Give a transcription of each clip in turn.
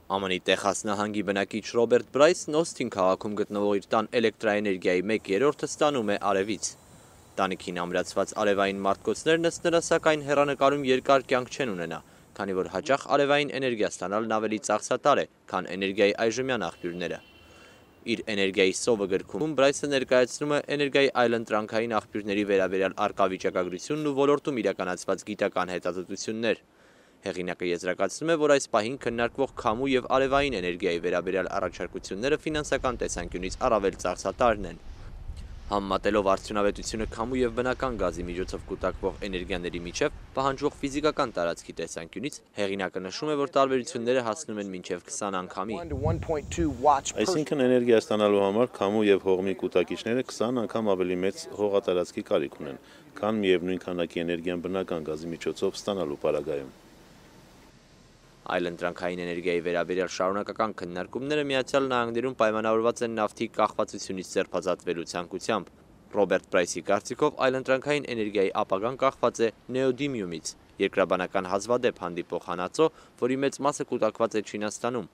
ԱՄՆ-ի Տեխաս նահանգի բնակիչ Ռոբերտ Բրայսն Օսթին քաղաքում գտնվող իր տան էլեկտրաէներգիայի 1/3-ը ստանում է արևից։ Տանիքին ամրացված արևային մարտկոցներն ըստ նրա սակայն հեռանկարում երկար կյանք չեն ունենա, քանի որ հաճախ արևային էներգիա ստանալն ավելի ծախսատար է, քան էներգիայի այժմյան աղբյուրները։ Իր էներգիայի սովը գրքում Բրայսը ներկայացնում է էներգիայի այլընտրանքային աղբյուրների վերաբերյալ առկա վիճակագրությունն ու ոլորտում իրականացված գիտական հետազոտություններ։ Հեղինակը եզրակացնում է, որ այս պահին քննարկվող քամու և արևային էներգիայի վերաբերյալ առաջարկությունները ֆինանսական տեսանկյունից առավել ծախսատարն են։ Համեմատելով արդյունավետությունը քամու և բնական գազի միջոցով կուտակվող էներգիաների միջև պահանջվող ֆիզիկական տարածքի տեսանկյունից, հեղինակը նշում է, որ տարբերությունները հասնում են մինչև 20 անգամի։ Այսինքն էներգիա ստանալու համար քամու և հողմի կուտակիչները 20 անգամ ավելի մեծ հողատարածքի կարիք ունեն, քան միևնույն քանակի էներգիան բնական գազի միջոցով ստանալու պարագայում։ Այլընտրանքային էներգիայի վերաբերյալ շարունակական քննարկումները Միացյալ Նահանգներում պայմանավորված են նավթի կախվածությունից ձերբազատվելու ցանկությամբ։ Ռոբերտ Բրայսի կարծիքով այլընտրանքային էներգիայի ապագան կախված է նեոդիմիումից, երկրաբանական հազվադեպ հանդիպող հանածո, որի մեծ մասը կուտակված է Չինաստանում։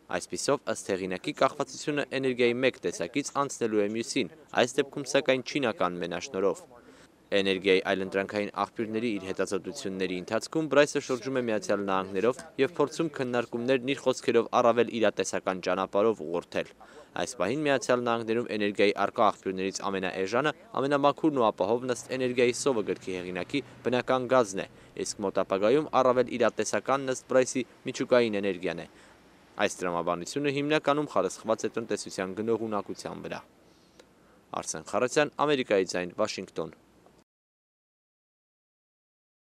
Այսպիսով, ըստ հեղինակի, կախվածությունը էներգիայի մեկ տեսակից անցնելու է մյուսին, այս դեպքում սակայն չինական մենաշնորհով։ Էներգիայի այլընտրանքային աղբյուրների իր հետազոտությունների ընթացքում Բրայսը շրջում է Միացյալ Նահանգներով և փորձում քննարկումներն իր խոսքերով առավել իրատեսական ճանապարհով ուղղորդել։ Այս պահին Միացյալ Նահանգներում էներգիայի առկա աղբյուրներից ամենաէժանը, ամենամաքուրն ու ապահովն ըստ էներգիայի սովը գրքի հեղինակի բնական գազն է, իսկ մոտ ապագայում առավել իրատեսականն ըստ Բրայսի միջուկային էներգիան է։ Այս տրամաբանությունը հիմնականում խարսխված է տնտեսության գնողունակության վրա։ Արսեն Խառատյան, Ամերիկայի ձայն, Վաշինգտոն։